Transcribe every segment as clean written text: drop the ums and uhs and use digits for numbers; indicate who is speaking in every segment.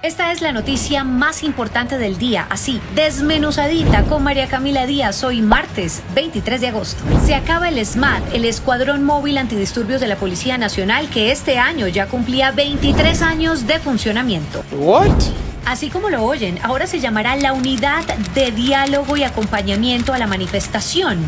Speaker 1: Esta es la noticia más importante del día, así, desmenuzadita con María Camila Díaz. Hoy martes 23 de agosto. Se acaba el SMAT, el Escuadrón Móvil Antidisturbios de la Policía Nacional, que este año ya cumplía 23 años de funcionamiento.
Speaker 2: What?
Speaker 1: Así como lo oyen, ahora se llamará la Unidad de Diálogo y Acompañamiento a la Manifestación.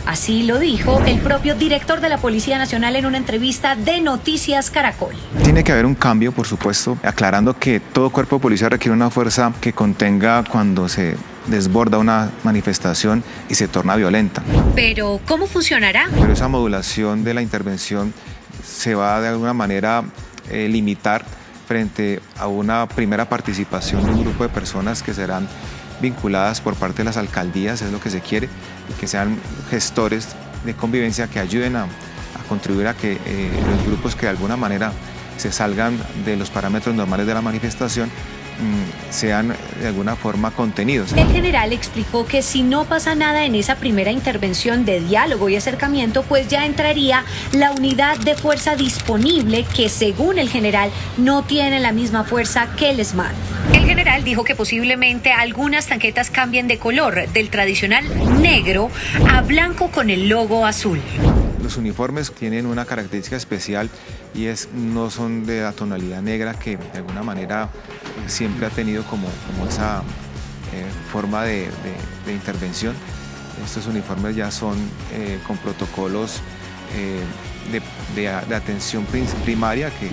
Speaker 1: Así lo dijo el propio director de la Policía Nacional en una entrevista de Noticias Caracol.
Speaker 2: Tiene que haber un cambio, por supuesto, aclarando que todo cuerpo de policía requiere una fuerza que contenga cuando se desborda una manifestación y se torna violenta.
Speaker 1: Pero, ¿cómo funcionará?
Speaker 2: Pero esa modulación de la intervención se va de alguna manera limitar frente a una primera participación de un grupo de personas que serán vinculadas por parte de las alcaldías, es lo que se quiere, y que sean gestores de convivencia que ayuden a contribuir a que los grupos que de alguna manera se salgan de los parámetros normales de la manifestación sean de alguna forma contenidos.
Speaker 1: El general explicó que si no pasa nada en esa primera intervención de diálogo y acercamiento, pues ya entraría la unidad de fuerza disponible que, según el general, no tiene la misma fuerza que el SMAT. El general dijo que posiblemente algunas tanquetas cambien de color, del tradicional negro a blanco con el logo azul.
Speaker 2: Los uniformes tienen una característica especial y no son de la tonalidad negra que de alguna manera siempre ha tenido como esa forma de intervención. Estos uniformes ya son con protocolos de atención primaria, que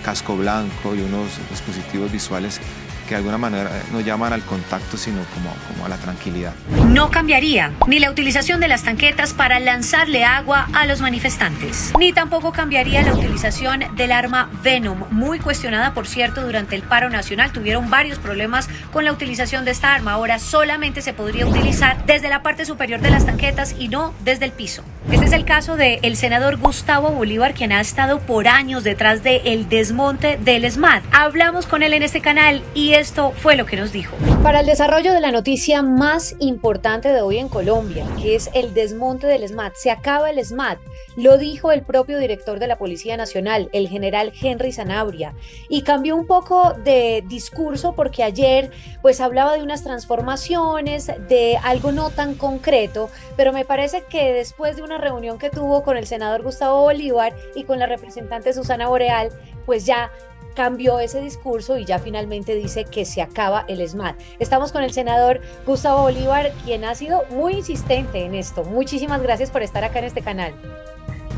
Speaker 2: casco blanco y unos dispositivos visuales que de alguna manera no llaman al contacto, sino como a la tranquilidad.
Speaker 1: No cambiaría ni la utilización de las tanquetas para lanzarle agua a los manifestantes, ni tampoco cambiaría la utilización del arma Venom, muy cuestionada, por cierto, durante el paro nacional. Tuvieron varios problemas con la utilización de esta arma. Ahora solamente se podría utilizar desde la parte superior de las tanquetas y no desde el piso. Este es el caso del senador Gustavo Bolívar, quien ha estado por años detrás del desmonte del SMAT. Hablamos con él en este canal y esto fue lo que nos dijo. Para el desarrollo de la noticia más importante de hoy en Colombia, que es el desmonte del SMAT, se acaba el SMAT, lo dijo el propio director de la Policía Nacional, el general Henry Zanabria, y cambió un poco de discurso porque ayer pues hablaba de unas transformaciones, de algo no tan concreto, pero me parece que después de una reunión que tuvo con el senador Gustavo Bolívar y con la representante Susana Boreal, pues ya cambió ese discurso y ya finalmente dice que se acaba el SMAT. Estamos con el senador Gustavo Bolívar, quien ha sido muy insistente en esto. Muchísimas gracias por estar acá en este canal.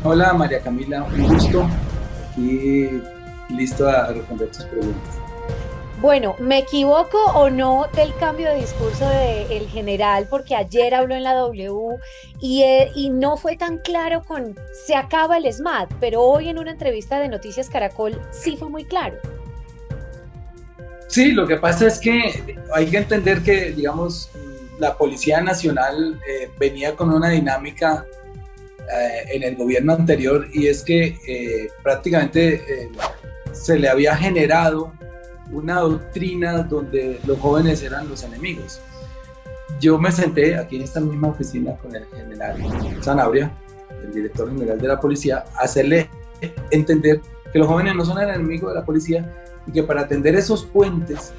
Speaker 3: Hola María Camila, un gusto. Aquí listo a responder tus preguntas.
Speaker 1: Bueno, ¿me equivoco o no del cambio de discurso del general? Porque ayer habló en la W y no fue tan claro con se acaba el SMAT, pero hoy en una entrevista de Noticias Caracol sí fue muy claro.
Speaker 3: Sí, lo que pasa es que hay que entender que, digamos, la Policía Nacional venía con una dinámica en el gobierno anterior, y es que prácticamente se le había generado una doctrina donde los jóvenes eran los enemigos. Yo me senté aquí en esta misma oficina con el general Zanabria, el director general de la policía, a hacerle entender que los jóvenes no son el enemigo de la policía y que para atender esos puentes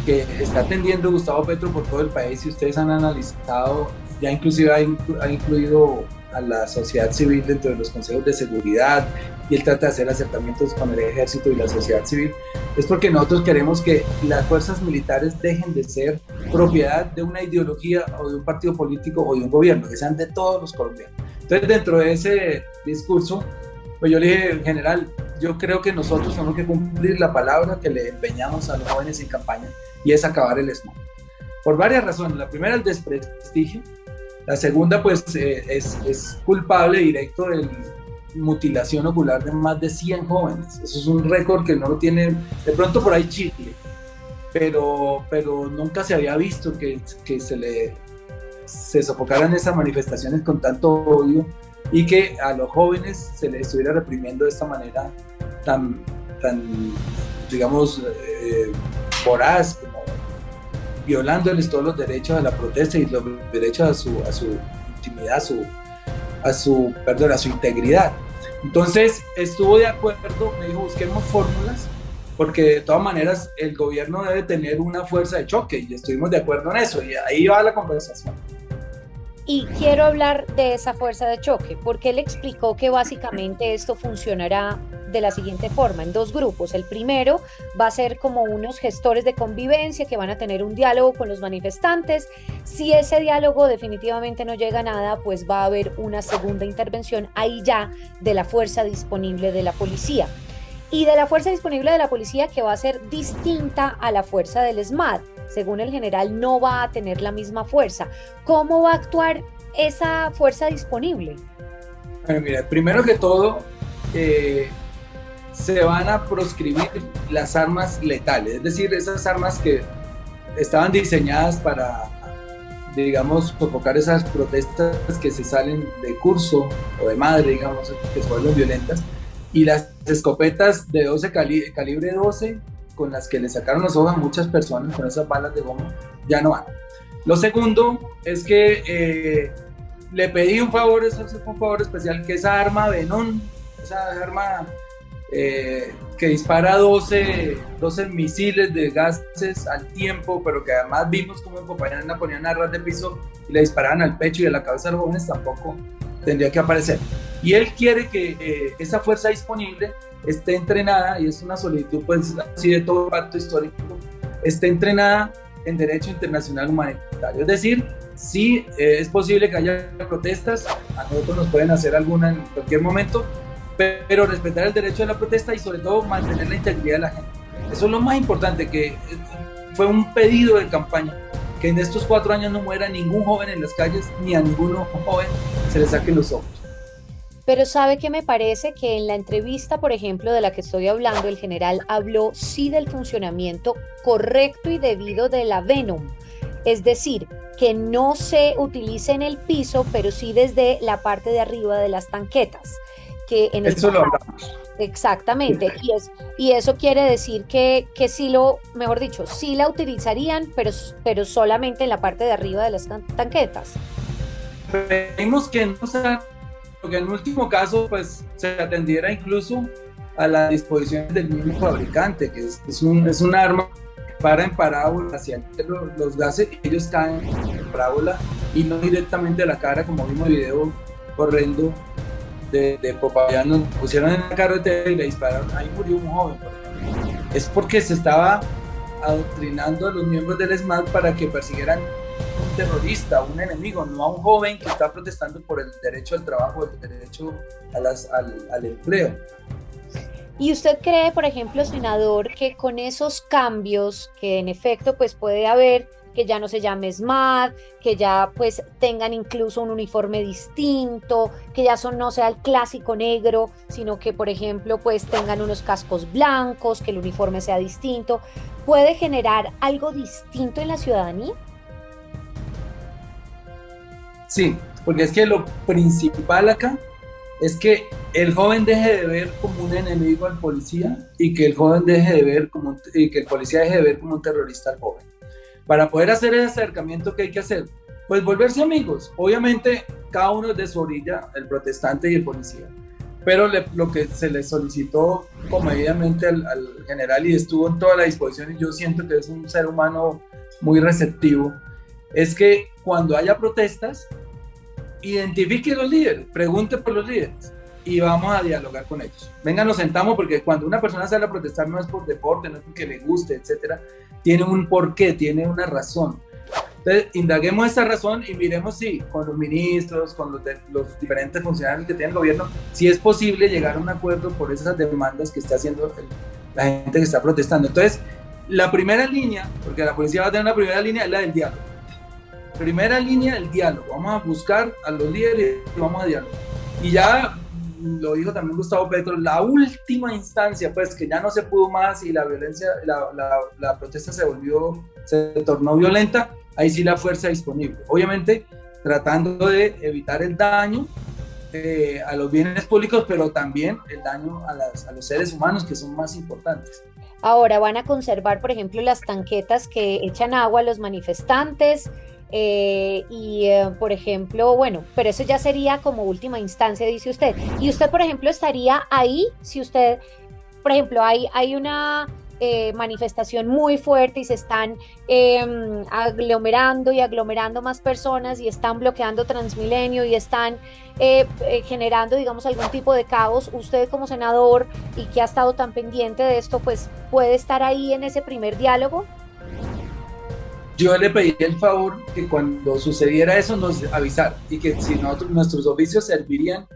Speaker 3: que está atendiendo Gustavo Petro por todo el país, y ustedes han analizado, ya inclusive ha incluido a la sociedad civil dentro de los consejos de seguridad, y él trata de hacer acercamientos con el ejército y la sociedad civil, es porque nosotros queremos que las fuerzas militares dejen de ser propiedad de una ideología o de un partido político o de un gobierno, que sean de todos los colombianos. Entonces, dentro de ese discurso, pues yo le dije, general, yo creo que nosotros tenemos que cumplir la palabra que le empeñamos a los jóvenes en campaña, y es acabar el SMAT. Por varias razones. La primera, el desprestigio. La segunda, pues, es culpable directo de mutilación ocular de más de 100 jóvenes. Eso es un récord que no lo tiene, de pronto por ahí Chile, pero nunca se había visto que se sofocaran esas manifestaciones con tanto odio y que a los jóvenes se les estuviera reprimiendo de esta manera tan digamos, voraz, como violándoles todos los derechos a la protesta y los derechos a su intimidad, a su integridad. Entonces estuvo de acuerdo, me dijo, busquemos fórmulas porque de todas maneras el gobierno debe tener una fuerza de choque y estuvimos de acuerdo en eso y ahí va la conversación.
Speaker 1: Y quiero hablar de esa fuerza de choque, porque él explicó que básicamente esto funcionará de la siguiente forma, en dos grupos. El primero va a ser como unos gestores de convivencia que van a tener un diálogo con los manifestantes. Si ese diálogo definitivamente no llega a nada, pues va a haber una segunda intervención ahí ya de la fuerza disponible de la policía. Y de la fuerza disponible de la policía que va a ser distinta a la fuerza del ESMAD. Según el general, no va a tener la misma fuerza. ¿Cómo va a actuar esa fuerza disponible?
Speaker 3: Bueno, mira, primero que todo, se van a proscribir las armas letales, es decir, esas armas que estaban diseñadas para, digamos, sofocar esas protestas que se salen de curso o de madre, digamos, que se vuelven violentas, y las escopetas de 12 calibre 12, con las que le sacaron los ojos a muchas personas con esas balas de goma, ya no van. Lo segundo es que le pedí un favor, eso es un favor especial, que esa arma Venom, esa arma que dispara 12 misiles de gases al tiempo, pero que además vimos como en Popayán la ponían a ras de piso y le disparaban al pecho y a la cabeza de los jóvenes, tampoco tendría que aparecer. Y él quiere que esa fuerza disponible esté entrenada, y es una solicitud pues así de todo el pacto histórico, esté entrenada en derecho internacional humanitario. Es decir, sí es posible que haya protestas, a nosotros nos pueden hacer alguna en cualquier momento, pero respetar el derecho a la protesta y sobre todo mantener la integridad de la gente. Eso es lo más importante, que fue un pedido de campaña, que en estos 4 años no muera ningún joven en las calles, ni a ninguno joven se le saquen los ojos.
Speaker 1: Pero sabe que me parece que en la entrevista, por ejemplo, de la que estoy hablando, el general habló sí del funcionamiento correcto y debido de la Venom. Es decir, que no se utilice en el piso, pero sí desde la parte de arriba de las tanquetas. Que en
Speaker 3: eso lo hablamos.
Speaker 1: Exactamente, y eso quiere decir que sí mejor dicho, sí la utilizarían, pero solamente en la parte de arriba de las tanquetas.
Speaker 3: Pedimos que no sea, porque en el último caso pues se atendiera incluso a las disposiciones del mismo fabricante, que es un arma para en parábola hacia los gases, y ellos caen en parábola y no directamente a la cara, como vimos el video horrendo de Popayán, nos pusieron en la carretera y le dispararon, ahí murió un joven, por ejemplo. Es porque se estaba adoctrinando a los miembros del ESMAD para que persiguieran un terrorista, un enemigo, no a un joven que está protestando por el derecho al trabajo, el derecho al empleo.
Speaker 1: ¿Y usted cree, por ejemplo, senador, que con esos cambios que en efecto pues puede haber, que ya no se llame SMAD, que ya pues tengan incluso un uniforme distinto, que ya no sea el clásico negro, sino que por ejemplo pues tengan unos cascos blancos, que el uniforme sea distinto, puede generar algo distinto en la ciudadanía?
Speaker 3: Sí, porque es que lo principal acá es que el joven deje de ver como un enemigo al policía y que el joven deje de ver y que el policía deje de ver como un terrorista al joven. Para poder hacer ese acercamiento, ¿qué hay que hacer? Pues volverse amigos. Obviamente, cada uno es de su orilla, el protestante y el policía. Pero lo que se le solicitó comedidamente al general, y estuvo en toda la disposición, y yo siento que es un ser humano muy receptivo, es que cuando haya protestas, identifique a los líderes, pregunte por los líderes y vamos a dialogar con ellos. Venga, nos sentamos, porque cuando una persona sale a protestar no es por deporte, no es porque le guste, etcétera, tiene un porqué, tiene una razón. Entonces, indaguemos esa razón y miremos si con los ministros, con los diferentes funcionarios que tiene el gobierno, si es posible llegar a un acuerdo por esas demandas que está haciendo la gente que está protestando. Entonces, la primera línea, porque la policía va a tener una primera línea, es la del diálogo. Primera línea, el diálogo. Vamos a buscar a los líderes y vamos a dialogar. Y ya lo dijo también Gustavo Petro, la última instancia, pues que ya no se pudo más y la violencia, la protesta se tornó violenta, ahí sí la fuerza disponible. Obviamente tratando de evitar el daño a los bienes públicos, pero también el daño a los seres humanos, que son más importantes.
Speaker 1: Ahora van a conservar, por ejemplo, las tanquetas que echan agua a los manifestantes, por ejemplo, bueno, pero eso ya sería como última instancia, dice usted. Y usted, por ejemplo, estaría ahí si usted, por ejemplo, hay una manifestación muy fuerte y se están aglomerando más personas y están bloqueando Transmilenio y están generando, digamos, algún tipo de caos, usted como senador y que ha estado tan pendiente de esto, pues puede estar ahí en ese primer diálogo?
Speaker 3: Yo le pedí el favor que cuando sucediera eso nos avisara y que si nuestros oficios servirían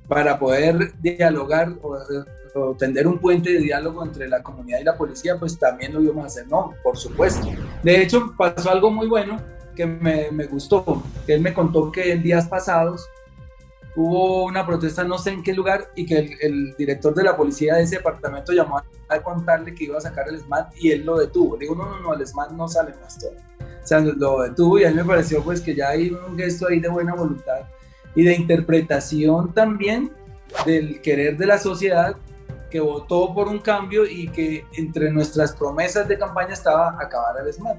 Speaker 3: para poder dialogar o tender un puente de diálogo entre la comunidad y la policía, pues también lo íbamos a hacer. No, por supuesto. De hecho, pasó algo muy bueno que me gustó, que él me contó que en días pasados hubo una protesta no sé en qué lugar y que el director de la policía de ese departamento llamó a contarle que iba a sacar el SMAT y él lo detuvo. Le digo, no, el SMAT no sale más todo. O sea, lo detuvo y a mí me pareció pues que ya hay un gesto ahí de buena voluntad y de interpretación también del querer de la sociedad que votó por un cambio y que entre nuestras promesas de campaña estaba acabar el SMAT.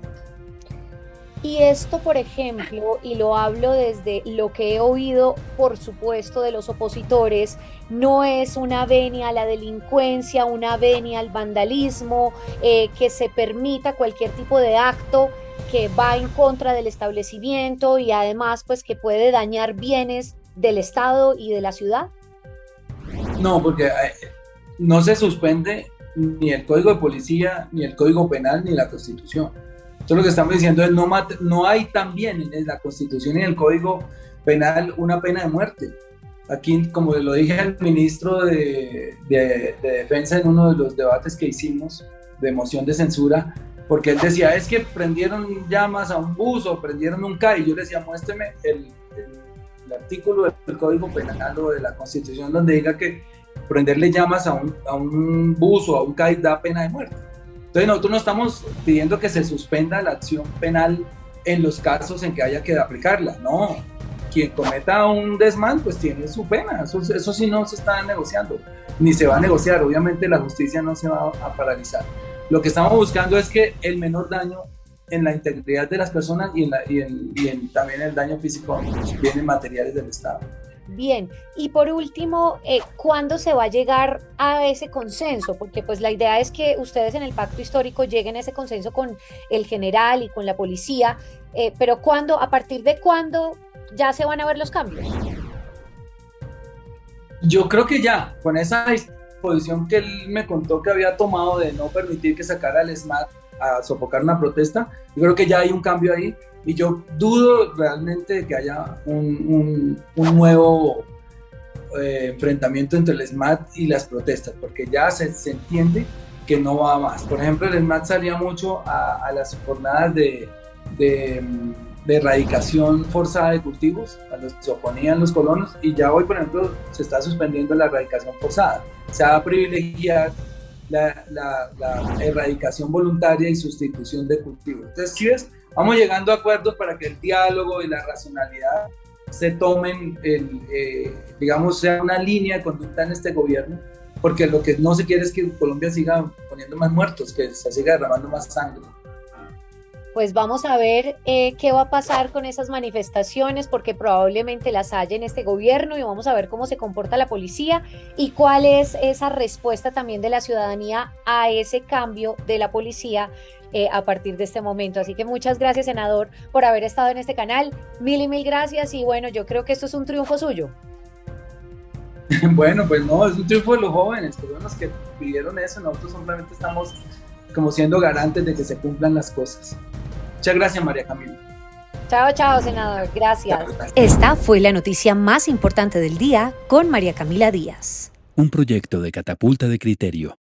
Speaker 1: Y esto, por ejemplo, y lo hablo desde lo que he oído, por supuesto, de los opositores, no es una venia a la delincuencia, una venia al vandalismo, que se permita cualquier tipo de acto que va en contra del establecimiento y además pues que puede dañar bienes del Estado y de la ciudad.
Speaker 3: No, porque no se suspende ni el Código de Policía, ni el Código Penal, ni la Constitución. Entonces lo que estamos diciendo es no hay también en la Constitución y en el Código Penal una pena de muerte. Aquí, como lo dije al ministro de Defensa en uno de los debates que hicimos de moción de censura, porque él decía, es que prendieron llamas a un bus o prendieron un CAI, y yo le decía, muéstreme el artículo del Código Penal o de la Constitución donde diga que prenderle llamas a un bus o a un CAI da pena de muerte. Entonces nosotros no estamos pidiendo que se suspenda la acción penal en los casos en que haya que aplicarla, no. Quien cometa un desmán pues tiene su pena, eso sí no se está negociando, ni se va a negociar, obviamente la justicia no se va a paralizar. Lo que estamos buscando es que el menor daño en la integridad de las personas y también el daño físico a los bienes materiales del Estado.
Speaker 1: Bien, y por último, ¿cuándo se va a llegar a ese consenso? Porque pues la idea es que ustedes en el pacto histórico lleguen a ese consenso con el general y con la policía, pero ¿cuándo, a partir de cuándo ya se van a ver los cambios?
Speaker 3: Yo creo que ya, con esa disposición que él me contó que había tomado de no permitir que sacara el SMAT a sofocar una protesta, yo creo que ya hay un cambio ahí y yo dudo realmente de que haya un nuevo enfrentamiento entre el SMAT y las protestas, porque ya se entiende que no va más. Por ejemplo, el SMAT salía mucho a las jornadas de erradicación forzada de cultivos, cuando se oponían los colonos, y ya hoy, por ejemplo, se está suspendiendo la erradicación forzada. Se va a privilegiar la erradicación voluntaria y sustitución de cultivos. Entonces, ¿sí ves? Vamos llegando a acuerdos para que el diálogo y la racionalidad se tomen, digamos, sea una línea de conducta en este gobierno, porque lo que no se quiere es que Colombia siga poniendo más muertos, que se siga derramando más sangre.
Speaker 1: Pues vamos a ver qué va a pasar con esas manifestaciones, porque probablemente las haya en este gobierno, y vamos a ver cómo se comporta la policía y cuál es esa respuesta también de la ciudadanía a ese cambio de la policía a partir de este momento. Así que muchas gracias, senador, por haber estado en este canal. Mil y mil gracias, y bueno, yo creo que esto es un triunfo suyo.
Speaker 3: Bueno, pues no, es un triunfo de los jóvenes, que son los que pidieron eso. Nosotros simplemente estamos como siendo garantes de que se cumplan las cosas. Muchas gracias, María Camila.
Speaker 1: Chao, chao, senador. Gracias.
Speaker 4: Esta fue la noticia más importante del día con María Camila Díaz.
Speaker 5: Un proyecto de Catapulta de Criterio.